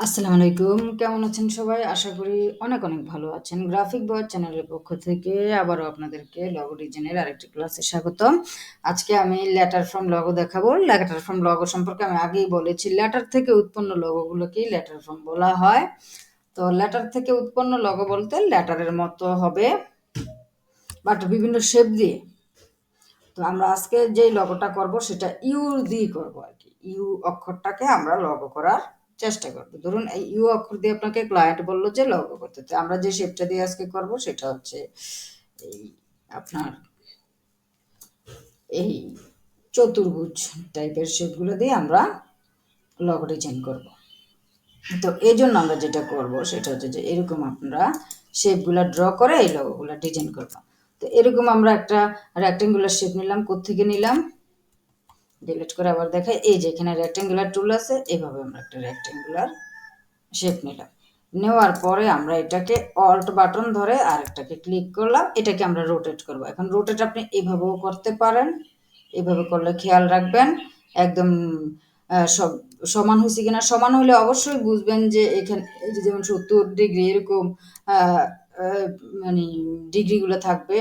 আসসালামু আলাইকুম। কেমন আছেন সবাই? আশা করি অনেক, অনেক ভালো আছেন। গ্রাফিক বয় চ্যানেলের পক্ষ থেকে আবারও আপনাদেরকে লগো ডিজাইনের আরেকটি ক্লাসে স্বাগতম। আজকে আমি লেটার ফ্রম লগো দেখাবো। লেটার ফ্রম লগো সম্পর্কে আমি আগেই বলেছি, লেটার থেকে উৎপন্ন লগোগুলোকেই লেটার ফ্রম বলা হয়। তো লেটার থেকে উৎপন্ন লগো বলতে লেটারের মতো হবে, বাট বিভিন্ন শেপ দিয়ে। তো আমরা আজকে যেই লগোটা করব সেটা ইউ দিয়ে করব আর কি। ইউ অক্ষরটাকে আমরা লগো করার চেষ্টা করব। ধরুন এই ইউ অক্ষর দিয়ে আপনাকে ক্লায়েন্ট বললো যে লগো করতে, তো আমরা যে শেপটা দিয়ে আজকে করব সেটা হচ্ছে এই আপনার এই চতুর্ভুজ টাইপের শেপগুলো দিয়ে আমরা লগো ডিজাইন করব। তো এই জন্য আমরা যেটা করব সেটা হচ্ছে যে এরকম আপনারা শেপগুলা ড্র করে এই লগোগুলা ডিজাইন করব। তো এরকম আমরা একটা রেক্টেঙ্গুলার শেপ নিলাম। কোত্থেকে নিলাম? ডিলিট করে আবার দেখাই। এই যে এখানে রেক্টেঙ্গুলার টুল আছে, এভাবে আমরা একটা রেক্টেঙ্গুলার শেপ নিলাম। নেওয়ার পরে আমরা এটাকে অল্ট বাটন ধরে আরেকটাকে ক্লিক করলাম, এটাকে আমরা রোটেট করব। এখন রোটেট আপনি এভাবেও করতে পারেন, এভাবে করলে খেয়াল রাখবেন একদম সব সমান হয়েছে কিনা। সমান হলে অবশ্যই বুঝবেন যে এখানে এই যে যেমন 70 ডিগ্রি এরকম মানে ডিগ্রিগুলো থাকবে।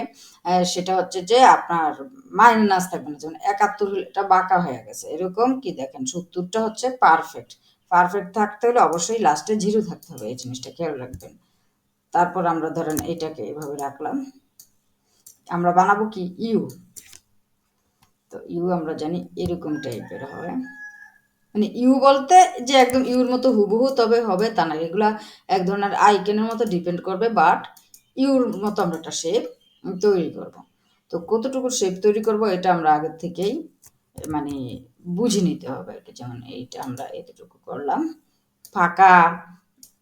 সেটা হচ্ছে যে আপনার মাইনাস থাকবে না। যেমন 71 হলে এটা বাঁকা হয়ে গেছে, এরকম কি দেখেন 70টা হচ্ছে পারফেক্ট। পারফেক্ট থাকতে হলে অবশ্যই লাস্টে জিরো থাকতে হবে, এই জিনিসটা খেয়াল রাখবেন। তারপর আমরা ধরেন এটাকে এভাবে রাখলাম। আমরা বানাবো কি ইউ। তো ইউ আমরা জানি এরকম টাইপের হয়। মানে ইউ বলতে যে একদম ইউর মতো হুবহু তবে হবে তা না, এগুলা এক ধরনের আইকনের মতো ডিপেন্ড করবে, বাট ইউর মতো আমরা একটা শেপ তৈরি করব। তো কতটুকু শেপ তৈরি করব এটা আমরা আগের থেকেই মানে বুঝে নিতে হবে আর কি। যেমন এইটা আমরা এতটুকু করলাম, ফাঁকা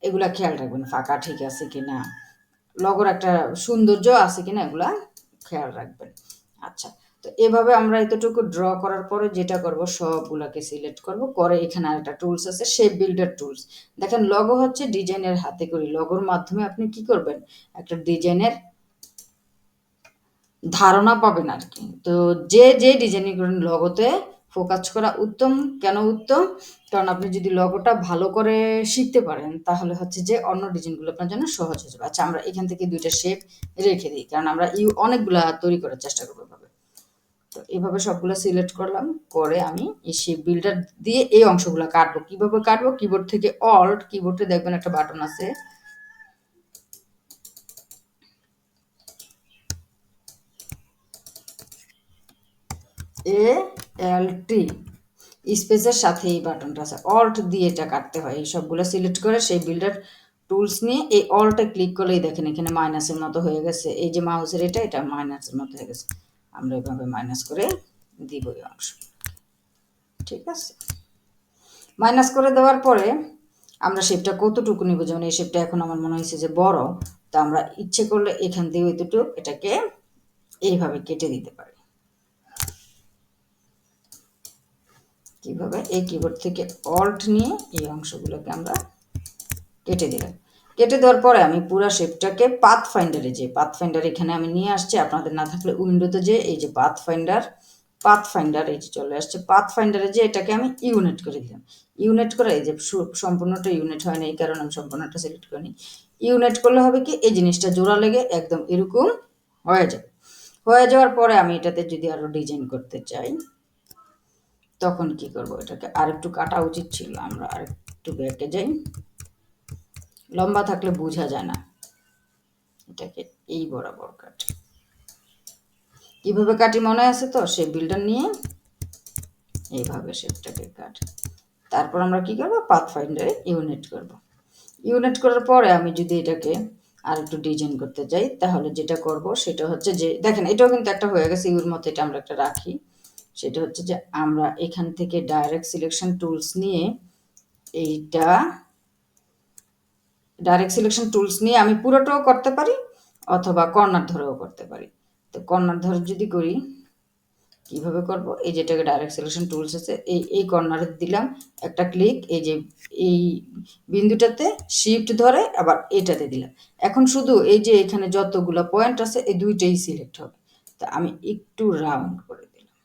এগুলা খেয়াল রাখবেন, ফাঁকা ঠিক আছে কিনা, লগোর একটা সৌন্দর্য আছে কিনা এগুলা খেয়াল রাখবেন। আচ্ছা, তো এভাবে আমরা এতটুকু ড্র করার পরে যেটা করব সবগুলাকে সিলেক্ট করব, করে এখানে আরেকটা টুলস আছে শেপ বিল্ডার টুলস। দেখেন লগো হচ্ছে ডিজাইনের হাতে করি, লগোর মাধ্যমে আপনি কি করবেন একটা ডিজাইনের ধারণা পাবেন আর কি। তো যে যে ডিজাইনিং করেন লগোতে ফোকাস করা উত্তম। কেন উত্তম? কারণ আপনি যদি লগোটা ভালো করে শিখতে পারেন তাহলে হচ্ছে যে অন্য ডিজাইনগুলো আপনার জন্য সহজ হয়ে যাবে। আচ্ছা, আমরা এখান থেকে দুইটা শেপ রেখে দিই, কারণ আমরা ইউ অনেকগুলা তৈরি করার চেষ্টা করবো এভাবে। তো এইভাবে সবগুলো সিলেক্ট করলাম, করে আমি এই শেপ বিল্ডার দিয়ে এই অংশগুলো কাটবো। কিভাবে কাটবো? কিবোর্ড থেকে অল্ট, কিবোর্ডে দেখবেন একটা বাটন আছে ALT, স্পেসের সাথে এই বাটনটা আছে, অল্ট দিয়ে এটা কাটতে হয়। এই সবগুলো সিলেক্ট করে সেই বিল্ডার টুলস নিয়ে এই অল্টে ক্লিক করলেই দেখেন এখানে মাইনাসের মতো হয়ে গেছে। এই যে মাউসের এটা মাইনাসের মতো হয়ে গেছে। আমরা এভাবে মাইনাস করে দিব এই অংশ, ঠিক আছে। মাইনাস করে দেওয়ার পরে আমরা শেপটা কতটুকু নিব, যেমন এই শেপটা এখন আমার মনে হয়েছে যে বড়, তো আমরা ইচ্ছে করলে এখান দিয়ে এতটুকু এটাকে এইভাবে কেটে দিতে পারি। কিভাবে? এই কিবোর্ড থেকে অল্ট নিয়ে এই অংশগুলোকে আমরা কেটে দিলাম। কেটে দেওয়ার পরে আমি পুরো শেপটাকে পাথ ফাইন্ডারে, যে পাথ ফাইন্ডার এখানে আমি নিয়ে আসছি, আপনাদের না থাকলে উইন্ডোতে যে এই যে পাথ ফাইন্ডার এই যে চলে আসছে, পাথ ফাইন্ডারে যে এটাকে আমি ইউনিট করে দিলাম। ইউনিট করে এই যে সম্পূর্ণটা ইউনিট হয় না, এই কারণে আমি সম্পূর্ণটা সিলেক্ট করিনি। ইউনিট করলে হবে কি এই জিনিসটা জোড়া লেগে একদম এরকম হয়ে যাবে। হয়ে যাওয়ার পরে আমি এটাতে যদি আরো ডিজাইন করতে চাই তখন কি করব? এটাকে আরেকটু কাটা উচিত ছিল, আমরা আরেকটু ব্যাকে যাই। লম্বা থাকলে বোঝা যায় না, এটাকে এই বরাবর কাটি। কিভাবে কাটি মনে আছে তো? সেই বিল্ডার নিয়ে এইভাবে শেপটাকে কাটি। তারপর আমরা কি করব? পাথ ফাইন্ডারে ইউনিট করব। ইউনিট করার পরে আমি যদি এটাকে আর একটু ডিজাইন করতে চাই তাহলে যেটা করব সেটা হচ্ছে যে দেখেন এটাও কিন্তু একটা হয়ে গেছে ইউর মতো, এটা আমরা একটা রাখি। সেটা হচ্ছে যে আমরা এখান থেকে ডাইরেক্ট সিলেকশন টুলস নিয়ে এইটা ডাইরেক্ট সিলেকশন টুলস নিয়ে আমি পুরোটাও করতে পারি অথবা কর্নার ধরেও করতে পারি। তো কর্নার ধরে যদি করি কিভাবে করব? এই যেটাকে ডাইরেক্ট সিলেকশন টুলস আছে এই কর্নারে দিলাম একটা ক্লিক, এই যে এই বিন্দুটাতে শিফট ধরে আবার এটাতে দিলাম। এখন শুধু এই যে এখানে যতগুলো পয়েন্ট আছে এই দুইটাই সিলেক্ট হবে। তো আমি একটু রাউন্ড করে দিলাম,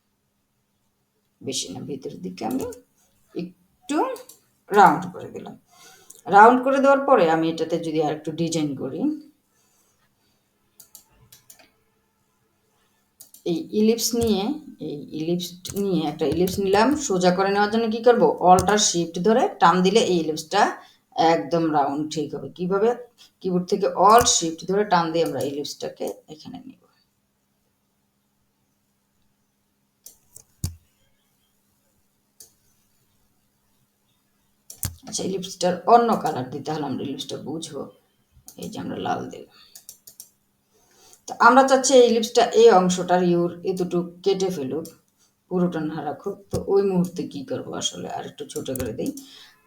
বেশি না, ভিতরের দিকে আমি একটু রাউন্ড করে দিলাম। রাউন্ড করে দেওয়ার পরে আমি এটাতে যদি আর একটু ডিজাইন করি, এই ইলিপস নিয়ে একটা ইলিপস নিলাম। সোজা করে নেওয়ার জন্য কি করব, অল্টার শিফট ধরে টান দিলে এই ইলিপসটা একদম রাউন্ড ঠিক হবে। কিভাবে, কিবোর্ড থেকে অল্ট শিফট ধরে টান দিয়ে আমরা ইলিপসটাকে এখানে নিব। আচ্ছা, ইলিপসটার অন্য কালার দিতে হলে আমরা ইলিপসটা বুঝবো। এই যে আমরা লাল দিলাম। তো আমরা চাচ্ছি এই ইলিপসটা এই অংশটার ইউর এতটুকু কেটে ফেলুক, পুরোটা না রাখুক। তো ওই মুহূর্তে কি করব, আসলে আর একটু ছোট করে দিই।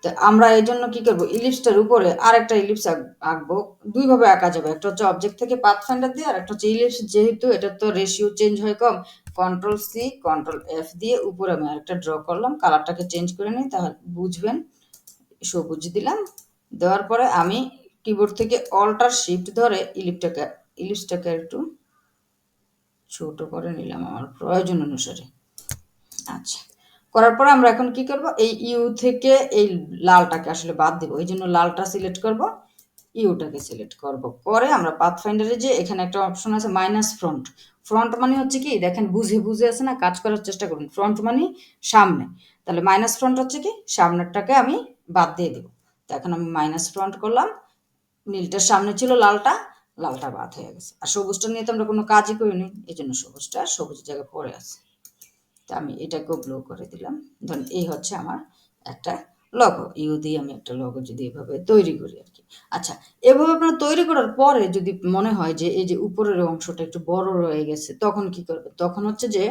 তো আমরা এই জন্য কি করব, ইলিপসটার উপরে আর একটা ইলিপস আঁকবো। দুইভাবে আঁকা যাবে, একটা হচ্ছে অবজেক্ট থেকে পাথফাইন্ডার দিয়ে, আর একটা হচ্ছে ইলিপস, যেহেতু এটা তো রেশিও চেঞ্জ হয় কম, কন্ট্রোল সি কন্ট্রোল এফ দিয়ে উপরে আমি আরেকটা ড্র করলাম। কালারটাকে চেঞ্জ করে নিই, তাহলে বুঝবেন। সবুজ দিলাম। দেওয়ার পরে আমি কিবোর্ড থেকে অল্টার শিফট ধরে ইলিপসটাকে একটু ছোট করে নিলাম আমার প্রয়োজন অনুসারে। আচ্ছা, করার পরে আমরা এখন কি করব, এই ইউ থেকে এই লালটাকে আসলে বাদ দেবো। এই জন্য লালটা সিলেক্ট করব, ইউটাকে সিলেক্ট করব। পরে আমরা পাথফাইন্ডারে যে এখানে একটা অপশন আছে মাইনাস ফ্রন্ট। ফ্রন্ট মানে হচ্ছে কি, দেখেন বুঝে বুঝে আছে না, কাজ করার চেষ্টা করুন। ফ্রন্ট মানে সামনে, তাহলে মাইনাস ফ্রন্ট হচ্ছে কি, সামনেরটাকে আমি বাদ দিয়ে দেবো। তো এখন আমি মাইনাস ফ্রন্ট করলাম, নীলটার সামনে ছিল লালটা, লালটা বাদ হয়ে গেছে। আর সবুজটা নিয়ে তো আমরা কোনো কাজই করিনি, এই জন্য সবুজটা সবুজ জায়গায় পড়ে আছে। তো আমি এটাকেও ব্লো করে দিলাম। ধরুন এই হচ্ছে আমার একটা লগো, ইউ দিয়ে আমি একটা লগো যদি এভাবে তৈরি করি আর কি। আচ্ছা, এভাবে আপনার তৈরি করার পরে যদি মনে হয় যে এই যে উপরের অংশটা একটু বড় রয়ে গেছে, তখন কি করবে, তখন হচ্ছে যে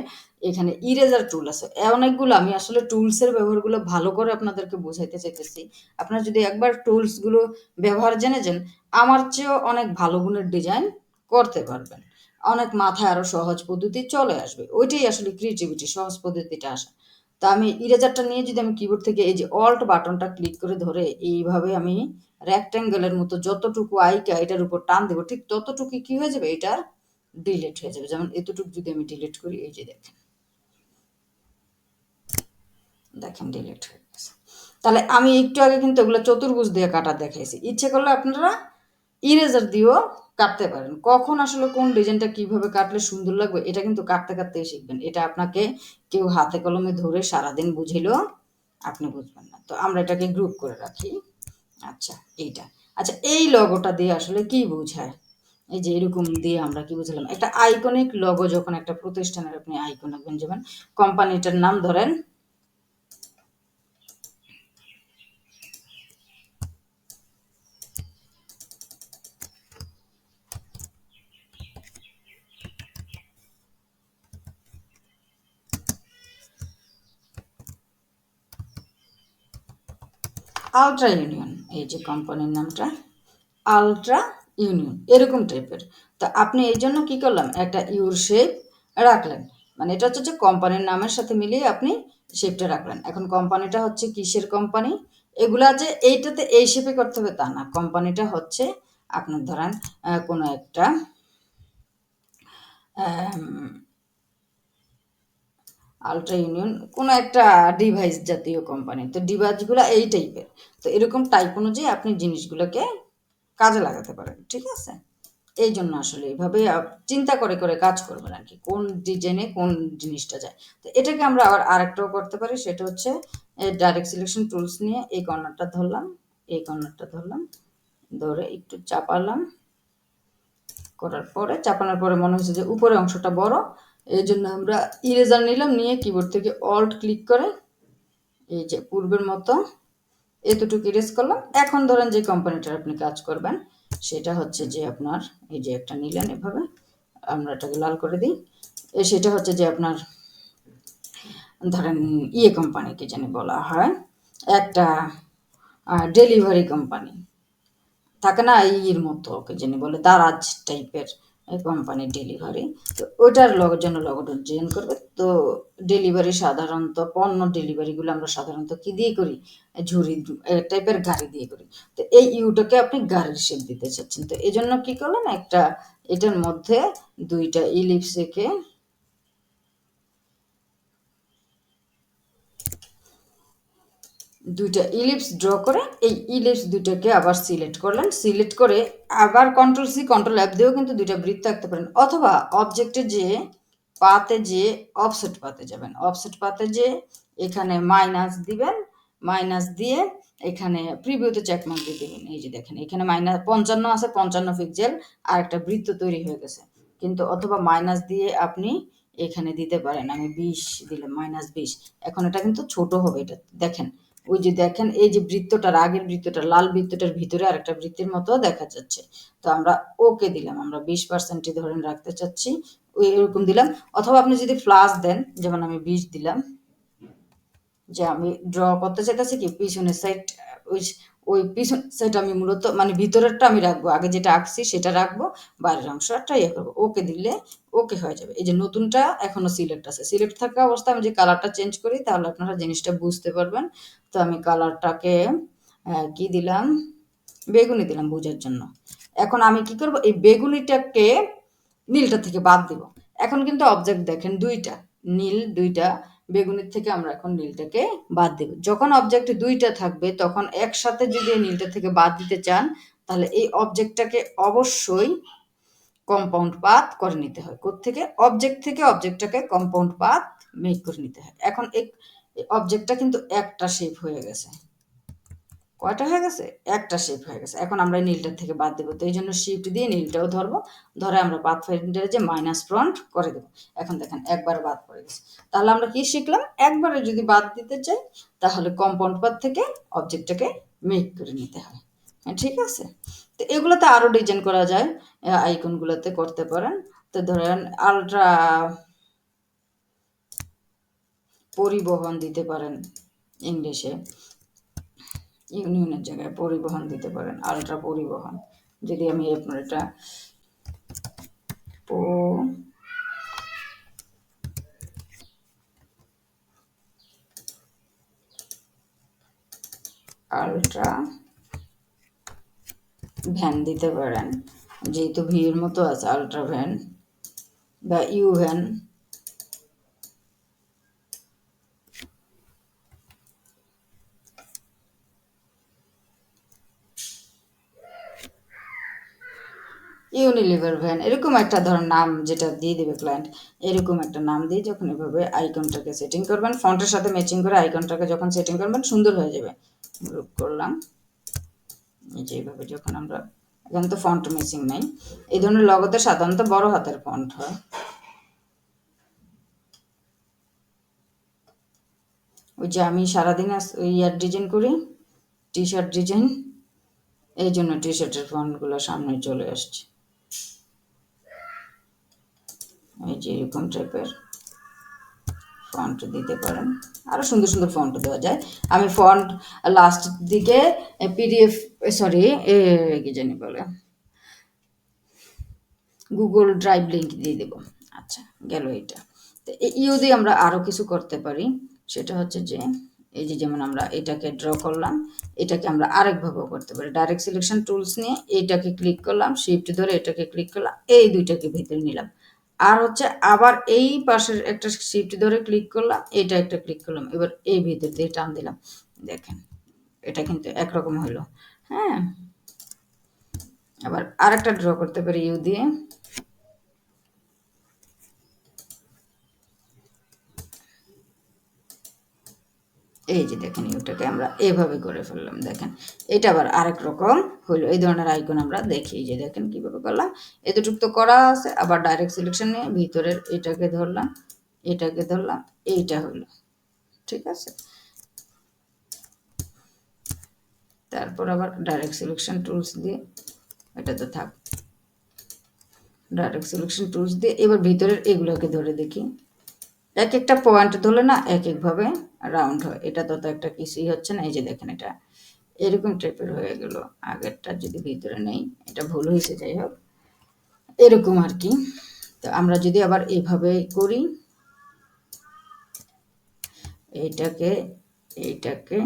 এখানে ইরেজার টুল আছে অনেকগুলো। আমি আসলে টুলসের ব্যবহারগুলো ভালো করে আপনাদেরকে বোঝাইতে চাইতেছি। আপনারা যদি একবার টুলসগুলো ব্যবহার জেনে যান, আমার চেয়েও অনেক ভালো গুণের ডিজাইন করতে পারবেন। অনেক মাথায় আরো সহজ পদ্ধতি চলে আসবে। ওইটাই আসলে ক্রিয়েটিভিটি, সহজ পদ্ধতিটা আসা। তা আমি ইরেজারটা নিয়ে যদি আমি কিবোর্ড থেকে এই যে অল্ট বাটনটা ক্লিক করে ধরে এইভাবে আমি রেক্ট্যাঙ্গেলের মতো যতটুকু আইকা এটার উপর টান দেবো, ঠিক ততটুকু কি হয়ে যাবে, এটা ডিলিট হয়ে যাবে। যেমন এতটুকু যদি আমি ডিলিট করি, এই যে দেখেন দেখেন ডিলিট হয়ে গেছে। তাহলে আমি একটু আগে কিন্তু এগুলো চতুর্ভুজ দিয়ে কাটা দেখাইছি। ইচ্ছে করলে আপনারা ইরেজার দিয়েও কাটতে পারেন। কখন আসলে কোন ডিজাইনটা কিভাবে কাটলে সুন্দর লাগবে, এটা কিন্তু কাটতে কাটতেই শিখবেন। এটা আপনাকে কেউ হাতে কলমে ধরে সারাদিন বুঝিলেও আপনি বুঝবেন না। তো আমরা এটাকে গ্রুপ করে রাখি। আচ্ছা, এইটা। আচ্ছা, এই লগোটা দিয়ে আসলে কি বোঝায়, এই যে এরকম দিয়ে আমরা কি বুঝলাম, একটা আইকনিক লগো। যখন একটা প্রতিষ্ঠানের আপনি আইকন আঁকবেন, যেমন কোম্পানিটার নাম ধরেন আলট্রা ইউনিয়ন, এই যে কোম্পানির নামটা আলট্রা ইউনিয়ন, এরকম টাইপের। তো আপনি এই জন্য কি করলাম, একটা ইউর শেপ রাখলেন। মানে এটা হচ্ছে যে কোম্পানির নামের সাথে মিলিয়ে আপনি শেপটা রাখলেন। এখন কোম্পানিটা হচ্ছে কিসের কোম্পানি, এগুলা যে এইটাতে এই শেপে করতে হবে তা না। কোম্পানিটা হচ্ছে আপনার ধরেন কোনো একটা আলট্রা ইউনিয়ন কোনো একটা ডিভাইস জাতীয় কোম্পানি। তো ডিভাইসগুলো এই টাইপের। তো এরকম টাইপ অনুযায়ী আপনি জিনিসগুলোকে কাজে লাগাতে পারেন, ঠিক আছে। এই জন্য আসলে এইভাবে চিন্তা করে করে কাজ করবেন আর কি, কোন ডিজাইনে কোন জিনিসটা যায়। তো এটাকে আমরা আবার আরেকটাও করতে পারি, সেটা হচ্ছে ডাইরেক্ট সিলেকশন টুলস নিয়ে এই কর্নারটা ধরলাম, এই কর্নারটা ধরলাম, ধরে একটু চাপালাম। করার পরে চাপানোর পরে মনে হচ্ছে যে উপরের অংশটা বড়, এই জন্য আমরা ইরেজার নিলাম, নিয়ে কিবোর্ড থেকে অল্ট ক্লিক করে এই যে পূর্বের মতো এতটুকু ইরেজ করলাম। এখন ধরেন যে কোম্পানিটার আপনি কাজ করবেন, সেটা হচ্ছে যে আপনার এই যে একটা নিলেন এভাবে, আমরা এটাকে লাল করে দিই। সেটা হচ্ছে যে আপনার ধরেন ইয়ে কোম্পানিকে জানি বলা হয়, একটা ডেলিভারি কোম্পানি থাকে না, ইয়ের মতো ওকে জানি বলে দারাজ টাইপের কোম্পানি ডেলিভারি। তো ওইটার জন্য লগটা ডিজাইন করবে। তো ডেলিভারি সাধারণত পণ্য ডেলিভারিগুলো আমরা সাধারণত কি দিয়ে করি, ঝুড়ি টাইপের গাড়ি দিয়ে করি। তো এই ইউটাকে আপনি গাড়ির শেপ দিতে চাচ্ছেন, তো এই জন্য কি করলেন, একটা এটার মধ্যে দুইটা ইলিপস এঁকে দুইটা ইলিপস ড্র করে এই ইলিপস দুইটাকে আবার সিলেক্ট করলেন, সিলেক্ট করে আবার কন্ট্রোল সি কন্ট্রোল এফ দিয়েও কিন্তু দুইটা বৃত্ত আঁকতে পারেন, অথবা অবজেক্টে যে পাতে যে অফসেট পাতে যাবেন, অফসেট পাতে যে এখানে মাইনাস দিবেন, মাইনাস দিয়ে এখানে প্রিভিউতে চেকমার্ক দিয়ে দেবেন। এই যে দেখেন এখানে -55 আছে, 55 পিক্সেল আর একটা বৃত্ত তৈরি হয়ে গেছে। কিন্তু অথবা মাইনাস দিয়ে আপনি এখানে দিতে পারেন, আমি 20 দিলাম, -20। এখন এটা কিন্তু ছোট হবে, এটা দেখেন ওই যে দেখেন এই যে বৃত্তটার আগের বৃত্তটা লাল বৃত্তটার ভিতরে আরেকটা বৃত্তের মতো দেখা যাচ্ছে। তো আমরা ওকে দিলাম, আমরা 20% ধরে রাখতে চাচ্ছি, ওই এরকম দিলাম। অথবা আপনি যদি প্লাস দেন, যেমন আমি 20 দিলাম, যে আমি ড্র করতে চাইতেছি কি পিছনের সাইড, ওই ওই পিছন সাইড আমি মূলত মানে ভিতরেরটা আমি রাখবো, আগে যেটা আঁকছি সেটা রাখবো, বাইরের অংশটা ইয়ে করবো। ওকে দিলে ওকে হয়ে যাবে। এই যে নতুনটা এখনো সিলেক্ট আছে, সিলেক্ট থাকা অবস্থায় আমি যে কালারটা চেঞ্জ করি তাহলে আপনারা জিনিসটা বুঝতে পারবেন। তো আমি কালারটাকে কি দিলাম, বেগুনি দিলাম বোঝার জন্য। এখন আমি কি করব, এই বেগুনিটাকে নীলটা থেকে বাদ দিব। এখন কিন্তু অবজেক্ট দেখেন দুইটা, নীল দুইটা, বেগুনির থেকে আমরা এখন নীলটাকে বাদ দেব। যখন অবজেক্ট দুইটা থাকবে তখন একসাথে যদি নীলটা থেকে বাদ দিতে চান তাহলে এই অবজেক্টটাকে অবশ্যই কম্পাউন্ড পাথ করে নিতে হয়। কোত্থেকে, অবজেক্ট থেকে অবজেক্টটাকে কম্পাউন্ড পাথ মেক করে নিতে হয়। এখন এই অবজেক্টটা কিন্তু একটা শেপ হয়ে গেছে, কয়টা হয়ে গেছে, একটা শেপ হয়ে গেছে। এখন আমরা নীলটার থেকে বাদ দেবো, তো এই জন্য শিফট দিয়ে নীলটাও ধরবো, ধরে আমরা পাথ ফাইন্ডারে যে মাইনাস ফ্রন্ট করে দেবো। এখন দেখেন একবার বাদ পড়ে গেছে। তাহলে আমরা কি শিখলাম, একবারে যদি বাদ দিতে চাই তাহলে কম্পাউন্ড পাথ থেকে অবজেক্টটাকে মেক করে নিতে হয়। হ্যাঁ ঠিক আছে। তো এগুলোতে আরও ডিজাইন করা যায়, আইকনগুলোতে করতে পারেন। তো ধরেন আলট্রা পরিবহন দিতে পারেন, ইংলিশে ইউনিয়নের জায়গায় পরিবহন দিতে পারেন, আলট্রা পরিবহন। যদি আমি আপনার এটা আলট্রা ভ্যান দিতে পারেন, যেহেতু ভির মতো আছে, আলট্রা ভ্যান বা ইউ ভ্যান। ইউনিলিভার ভ্যান, এরকম একটা ধরনের নাম যেটা দিয়ে দেবে ক্লায়েন্ট, এরকম একটা নাম দিয়ে যখন এভাবে আইকনটাকে সেটিং করবেন, ফন্টের সাথে ম্যাচিং করে আইকনটাকে যখন সেটিং করবেন সুন্দর হয়ে যাবে। গ্রুপ করলাম, এই যে এইভাবে যখন আমরা, এখানে তো ফন্ট মিসিং নেই, এই ধরনের লগোতে সাধারণত বড় হাতের ফন্ট হয়। ওই যে আমি সারাদিন ইয়ার ডিজাইন করি, টি শার্ট ডিজাইন, এই জন্য টি শার্টের ফন্টগুলো সামনে চলে আসছে। এই যে এরকম টাইপের ফন্ট দিতে পারেন, আরও সুন্দর সুন্দর ফন্ট দেওয়া যায়। আমি ফন্ট লাস্ট দিকে পিডিএফ, সরি কি জানি বলে, গুগল ড্রাইভ লিঙ্ক দিয়ে দেব। আচ্ছা গেল এটা। তো ইউ দিয়ে আমরা আরও কিছু করতে পারি, সেটা হচ্ছে যে এই যে যেমন আমরা এটাকে ড্র করলাম, এটাকে আমরা আরেকভাবেও করতে পারি। ডাইরেক্ট সিলেকশন টুলস নিয়ে এইটাকে ক্লিক করলাম, শিফট ধরে এটাকে ক্লিক করলাম, এই দুইটাকে ভেতরে নিলাম। আর হচ্ছে আবার এই পাশের একটা শিফট ধরে ক্লিক করলাম, এটা একটা ক্লিক করলাম, এবার এই ভিতর দিয়ে টান দিলাম। দেখেন এটা কিন্তু একরকম হলো। হ্যাঁ, আবার আরেকটা ড্র করতে পারি ইউ দিয়ে। এই যে দেখেন ইউটাকে আমরা এভাবে করে ফেললাম, দেখেন এটা আবার আরেক রকম হলো। এই ধরনের আইকন আমরা দেখি, যে দেখেন কিভাবে করলাম, এতটুকু তো করা আছে। আবার ডাইরেক্ট সিলেকশন নিয়ে ভিতরের এটাকে ধরলাম, এটাকে ধরলাম, এইটা হলো, ঠিক আছে। তারপর আবার ডাইরেক্ট সিলেকশন টুলস দিয়ে, এটা তো থাক, ডাইরেক্ট সিলেকশন টুলস দিয়ে এবার ভিতরের এগুলোকে ধরে দেখি, এক একটা পয়েন্ট ধরলে না এক একভাবে রাউন্ড হয়। এটা তত একটা কিছুই হচ্ছে না। এই যে দেখেন এটা এরকম টাইপের হয়ে গেল, আগেরটা যদি ভিতরে নেই, এটা ভুল হয়েছে, যাই হোক এরকম আর কি। তো আমরা যদি আবার এভাবে করি, এইটাকে এইটাকে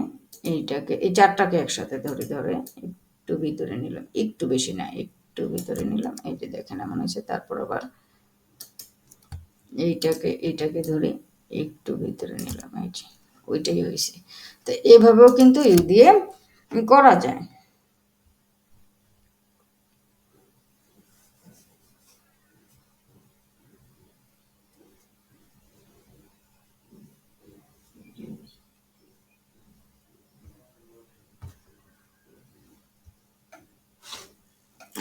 এইটাকে এই চারটাকে একসাথে ধরে ধরে একটু ভিতরে নিলাম, একটু বেশি না, একটু ভিতরে নিলাম, এই যে দেখেন এমন হয়েছে। তারপর আবার এইটাকে এইটাকে ধরে একটু ভিতরে নিলাম, এই যে ওইটাই হয়েছে। তো এইভাবেও কিন্তু ইউ দিয়ে করা যায়।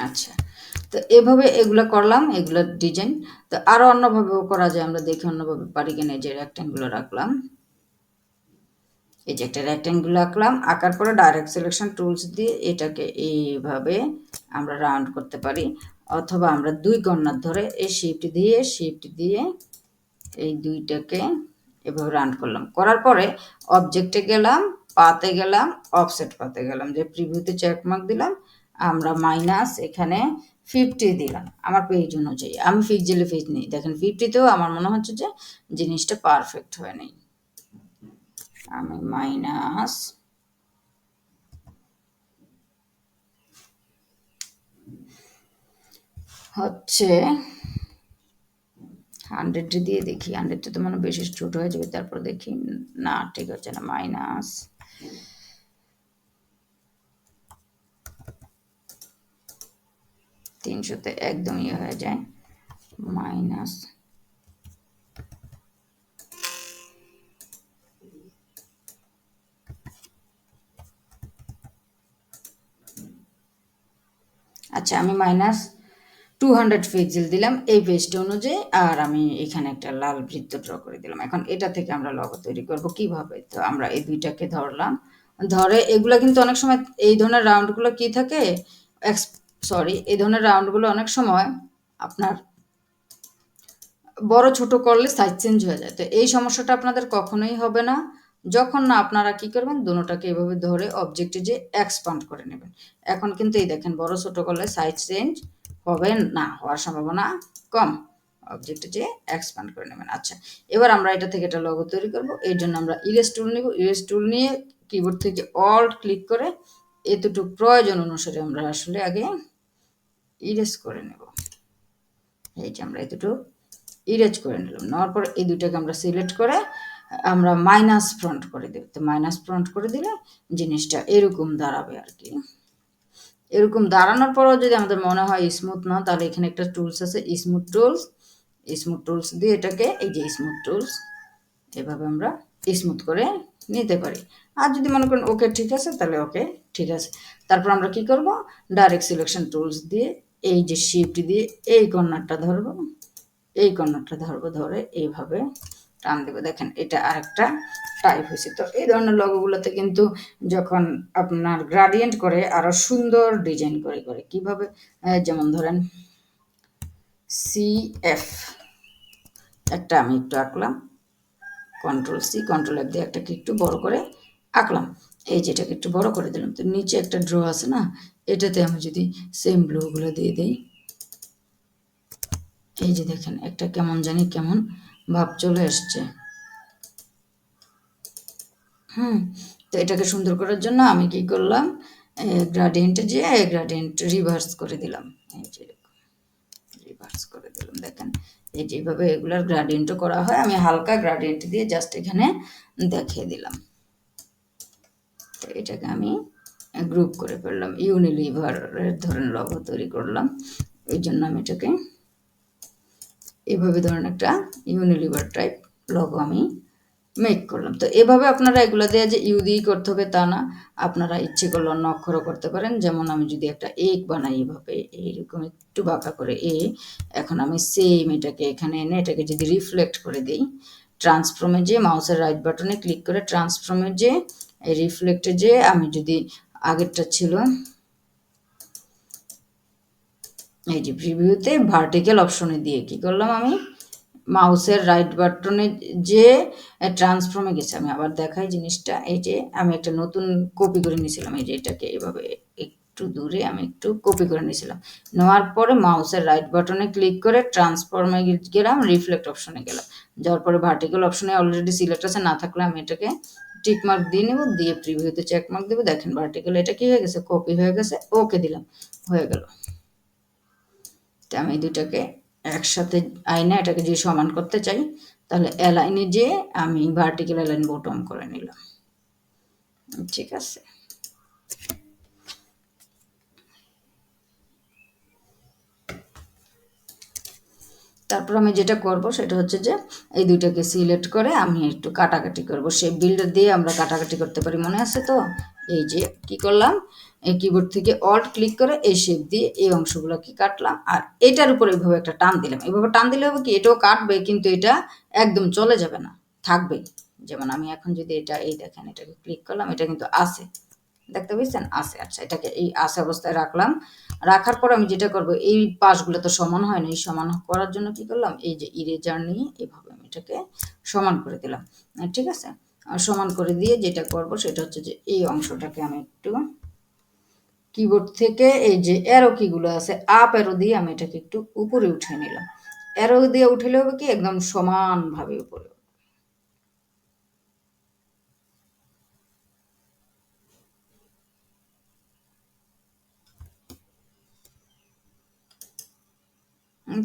আচ্ছা, তো এভাবে এগুলো করলাম, এগুলো ডিজাইন। তো আরও অন্যভাবেও করা যায়, আমরা দেখি অন্যভাবে পারি কিনা। যে রেক্ট্যাঙ্গুলো রাখলাম, এই যে একটা রেক্ট্যাঙ্গুল আঁকলাম, আঁকার পরে ডাইরেক্ট সিলেকশন টুলস দিয়ে এটাকে এইভাবে আমরা রাউন্ড করতে পারি, অথবা আমরা দুই কর্নার ধরে এই শিফট দিয়ে এই দুইটাকে এভাবে রাউন্ড করলাম। করার পরে অবজেক্টে গেলাম, পাতে গেলাম, অফসেট পাতে গেলাম, যে প্রিভিউতে চেকমার্ক দিলাম, আমরা মাইনাস এখানে 50 দিলাম আমার পেজ অনুযায়ী। আমি পিক্সেলে পেজ নেই, দেখেন 50তেও আমার মনে হচ্ছে যে জিনিসটা পারফেক্ট হয় নাই। আমি মাইনাস হচ্ছে 100 দিয়ে দেখি, 100 তো মানে বেশি ছোট হয়ে যাবে। তারপর দেখি, না ঠিক হচ্ছে না, মাইনাস 300 একদম ইয়ে হয়ে যায়, মাইনাস আচ্ছা, আমি মাইনাস 200 পিক্সেল দিলাম এই পেজটা অনুযায়ী। আর আমি এখানে একটা লাল বৃত্ত ড্র করে দিলাম। এখন এটা থেকে আমরা লগো তৈরি করব কিভাবে? তো আমরা এই দুইটাকে ধরলাম, ধরে এগুলা কিন্তু অনেক সময় এই ধরনের রাউন্ডগুলো কি থাকে, এই ধরনের রাউন্ডগুলো অনেক সময় আপনার বড় ছোট করলে সাইজ চেঞ্জ হয়ে যায়। তো এই সমস্যাটা আপনাদের কখনোই হবে না, যখন না আপনারা কি করবেন, দুটোটাকে এভাবে ধরে অবজেক্টে যে এক্সপান্ড করে নেবেন। এখন কিন্তু এই দেখেন, বড় ছোট করলে সাইজ চেঞ্জ হবে না, হওয়ার সম্ভাবনা কম। অবজেক্টে যে এক্সপান্ড করে নেবেন। আচ্ছা, এবার আমরা এটা থেকে একটা লগো তৈরি করব। এর জন্য আমরা ইরেজ টুল নিব। ইরেজ টুল নিয়ে কিবোর্ড থেকে অল্ট ক্লিক করে এতটুকু প্রয়োজন অনুসারে আমরা আসলে আগে ইরেজ করে নেব। এই যে আমরা এতটুকু ইরেজ করে নিলাম। নেওয়ার পর এই দুইটাকে আমরা সিলেক্ট করে আমরা মাইনাস ফ্রন্ট করে দেব। তো মাইনাস ফ্রন্ট করে দিলে জিনিসটা এরকম দাঁড়াবে আর কি। এরকম দাঁড়ানোর পরেও যদি আমাদের মনে হয় স্মুথ না, তাহলে এখানে একটা টুলস আছে, স্মুথ টুলস। স্মুথ টুলস দিয়ে এটাকে, এই যে স্মুথ টুলস, এভাবে আমরা স্মুথ করে নিতে পারি। আর যদি মনে করেন ওকে ঠিক আছে, তাহলে ওকে ঠিক আছে। তারপর আমরা কি করব, ডাইরেক্ট সিলেকশন টুলস দিয়ে এই যে শিফট দিয়ে এই কর্নারটা ধরবো, এই কর্নারটা ধরবো, ধরে এইভাবে টান দেবো। দেখেন এটা আরেকটা টাইপ হয়েছে। তো এই ধরনের লগোগুলোতে কিন্তু যখন আপনার গ্রাডিয়েন্ট করে আরো সুন্দর ডিজাইন করে করে কিভাবে, যেমন ধরেন CF একটা আমি একটু আঁকলাম, কন্ট্রোল C কন্ট্রোল F দিয়ে একটাকে একটু বড় করে আঁকলাম, এই যেটাকে একটু বড় করে দিলাম। তো নিচে একটা ড্র আছে না, এটাতে আমি যদি সেম ব্লুগুলো দিয়ে দিই, এই যে দেখেন একটা কেমন জানি কেমন ভাব চলে আসছে। তো এটাকে সুন্দর করার জন্য আমি কি করলাম, গ্রাডিয়েন্টে যেয়ে গ্রাডিয়েন্ট রিভার্স করে দিলাম, এই যে রিভার্স করে দিলাম। দেখেন এই যেভাবে এগুলার গ্রাডিয়েন্টও করা হয়, আমি হালকা গ্রাডিয়েন্ট দিয়ে জাস্ট এখানে দেখিয়ে দিলাম। তো এটাকে আমি গ্রুপ করে ফেললাম, ইউনিলিভারের ধরনের লগো তৈরি করলাম। এই জন্য আমি এটাকে এভাবে ধরেন একটা ইউনিলিভার টাইপ লগো আমি মেক করলাম। তো এভাবে আপনারা এগুলো দিয়ে যে ইউ দিয়েই করতে হবে তা না, আপনারা ইচ্ছে করলে অন্য অক্ষরও করতে পারেন। যেমন আমি যদি একটা এক বানাই এভাবে, এইরকম একটু বাঁকা করে এখন আমি সেম এটাকে এখানে এনে এটাকে যদি রিফ্লেক্ট করে দিই, ট্রান্সফর্মে যে মাউসের রাইট বাটনে ক্লিক করে ট্রান্সফর্মে যে রিফ্লেক্টে যে আমি যদি আগেরটা ছিল এই যে প্রিভিউতে ভার্টিক্যাল অপশনে দিয়ে কি করলাম, আমি মাউসের রাইট বাটনে যে ট্রান্সফর্মে গেছে। আমি আবার দেখাই জিনিসটা, এই যে আমি একটা নতুন কপি করে নিয়েছিলাম, এই যে এটাকে এভাবে একটু দূরে আমি একটু কপি করে নিয়েছিলাম। নেওয়ার পরে মাউসের রাইট বাটনে ক্লিক করে ট্রান্সফর্মে গেলাম, রিফ্লেক্ট অপশনে গেলাম, যাওয়ার পরে ভার্টিক্যাল অপশনে অলরেডি সিলেক্ট আছে, না থাকলে আমি এটাকে টিক মার্ক দিয়ে নেব, দিয়ে প্রিভিউতে চেক মার্ক দেবো। দেখেন ভার্টিক্যাল এটা কি হয়ে গেছে, কপি হয়ে গেছে, ওকে দিলাম, হয়ে গেল। আমি দুটাকে একসাথে আইনা এটাকে যদি সমান করতে চাই, তাহলে অ্যালাইনে যে আমি ভার্টিক্যাল অ্যালাইন বটম করে নিলাম। ঠিক আছে, তারপর আমি যেটা করব সেটা হচ্ছে যে এই দুইটাকে সিলেক্ট করে আমি একটু কাটাকাটি করব। শেপ বিল্ডার দিয়ে আমরা কাটাকাটি করতে পারি, মনে আছে তো? এই যে কি করলাম, এই কিবোর্ড থেকে অল্ট ক্লিক করে এই শেপ দিয়ে এই অংশগুলো কি কাটলাম, আর এটার উপর এইভাবে একটা টান দিলাম। এইভাবে টান দিলে হবে কি, এটাও কাটবে কিন্তু এটা একদম চলে যাবে না, থাকবে। যেমন আমি এখন যদি এটা এই দেখেন এটাকে ক্লিক করলাম, এটা কিন্তু আছে, দেখতে পেয়েছেন আছে। আচ্ছা, এটাকে এই আছে অবস্থায় রাখলাম। রাখার পর আমি যেটা করব, এই পাশগুলো তো সমান হয় না, এই সমান করার জন্য কি করলাম, এই যে ইরেজার নিয়ে এভাবে আমি এটাকে সমান করে দিলাম। ঠিক আছে, আর সমান করে দিয়ে যেটা করব সেটা হচ্ছে যে এই অংশটাকে আমি একটু কিবোর্ড থেকে এই যে অ্যারো কিগুলো আছে আপ অ্যারো দিয়ে আমি এটাকে একটু উপরে উঠিয়ে নিলাম। অ্যারো দিয়ে উঠলে হবে কি একদম সমানভাবে উপরে।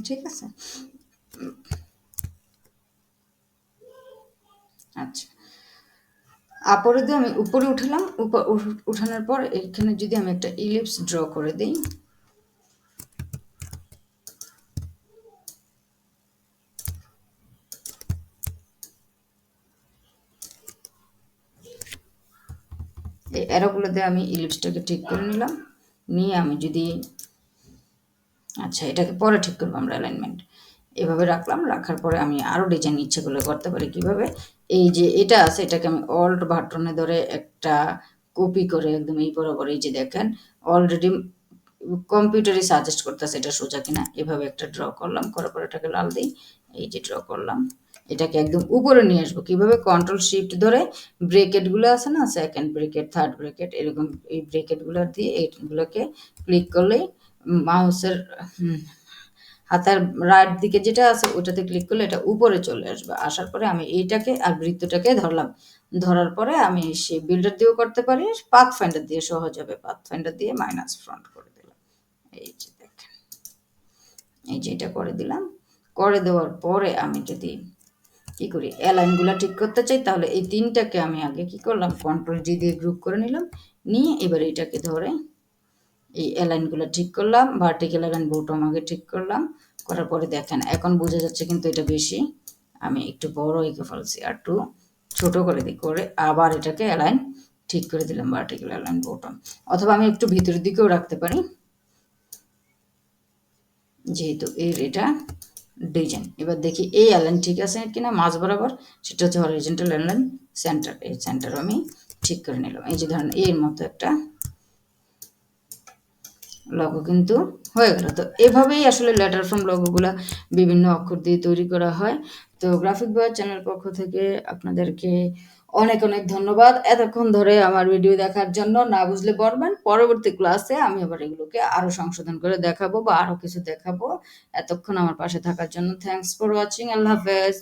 ঠিক আছে, আচ্ছা। আপরে দিয়ে আমি উপরে উঠালাম, উঠানোর পর এখানে যদি আমি একটা ইলিপস ড্র করে দিই, এই অ্যারোগুলো দিয়ে আমি ইলিপসটাকে ঠিক করে নিলাম। নিয়ে আমি যদি আচ্ছা এটাকে পরে ঠিক করবো আমরা অ্যালাইনমেন্ট, এভাবে রাখলাম। রাখার পরে আমি আরও ডিজাইন ইচ্ছে করলে করতে পারি। কিভাবে, এই যে এটা আছে এটাকে আমি অল্ট বাটনে ধরে একটা কপি করে একদম এই বরাবর, এই যে দেখেন অলরেডি কম্পিউটারে সাজেস্ট করতেছে এটা সোজা কিনা, এভাবে একটা ড্র করলাম। করার পর এটাকে লাল দিই, এই যে ড্র করলাম। এটাকে একদম উপরে নিয়ে আসবো কিভাবে, কন্ট্রোল শিফট ধরে ব্রেকেটগুলো আছে না, সেকেন্ড ব্রেকেট থার্ড ব্রেকেট এরকম, এই ব্রেকেটগুলো দিয়ে এইগুলোকে ক্লিক করলেই মাউসের হাতার রাইট দিকে যেটা আছে ওটাতে ক্লিক করলে এটা উপরে চলে আসবে। আসার পরে আমি এইটাকে আর বৃত্তটাকে ধরলাম। ধরার পরে আমি সেই বিল্ডার দিয়েও করতে পারি, পাথ ফাইন্ডার দিয়ে সহজ হবে। পাথ ফাইন্ডার দিয়ে মাইনাস ফ্রন্ট করে দিলাম, এই যে দেখেন, এই যে এটা করে দিলাম। করে দেওয়ার পরে আমি যদি কি করি, অ্যালাইনগুলো ঠিক করতে চাই, তাহলে এই তিনটাকে আমি আগে কি করলাম, কন্ট্রোল জি দিয়ে গ্রুপ করে নিলাম। নিয়ে এবার এটাকে ধরে এই অ্যালাইনগুলো ঠিক করলাম, ভার্টিক্যাল অ্যালাইন বটম আগে ঠিক করলাম। করার পরে দেখেন এখন বোঝা যাচ্ছে কিন্তু এটা বেশি, আমি একটু বড় এঁকে ফেলছি, আর একটু ছোটো করে দিই, করে আবার এটাকে অ্যালাইন ঠিক করে দিলাম, ভার্টিক্যাল অ্যালাইন বটম। অথবা আমি একটু ভিতরের দিকেও রাখতে পারি, যেহেতু এর এটা ডিজাইন। এবার দেখি এই অ্যালাইন ঠিক আছে কিনা মাঝ বরাবর, সেটা হচ্ছে হরিজন্টাল অ্যালাইন সেন্টার, এই সেন্টার আমি ঠিক করে নিলাম। এই যে ধরেন এর মতো একটা লগো কিন্তু হয়ে গেল। তো এভাবেই আসলে লেটার ফ্রম লগোগুলো বিভিন্ন অক্ষর দিয়ে তৈরি করা হয়। তো গ্রাফিক বয় চ্যানেল পক্ষ থেকে আপনাদেরকে অনেক অনেক ধন্যবাদ এতক্ষণ ধরে আমার ভিডিও দেখার জন্য। না বুঝলে বলবেন, পরবর্তী ক্লাসে আমি আবার এগুলোকে আরও সংশোধন করে দেখাবো বা আরও কিছু দেখাবো। এতক্ষণ আমার পাশে থাকার জন্য থ্যাংকস ফর ওয়াচিং। আল্লাহ হাফেজ।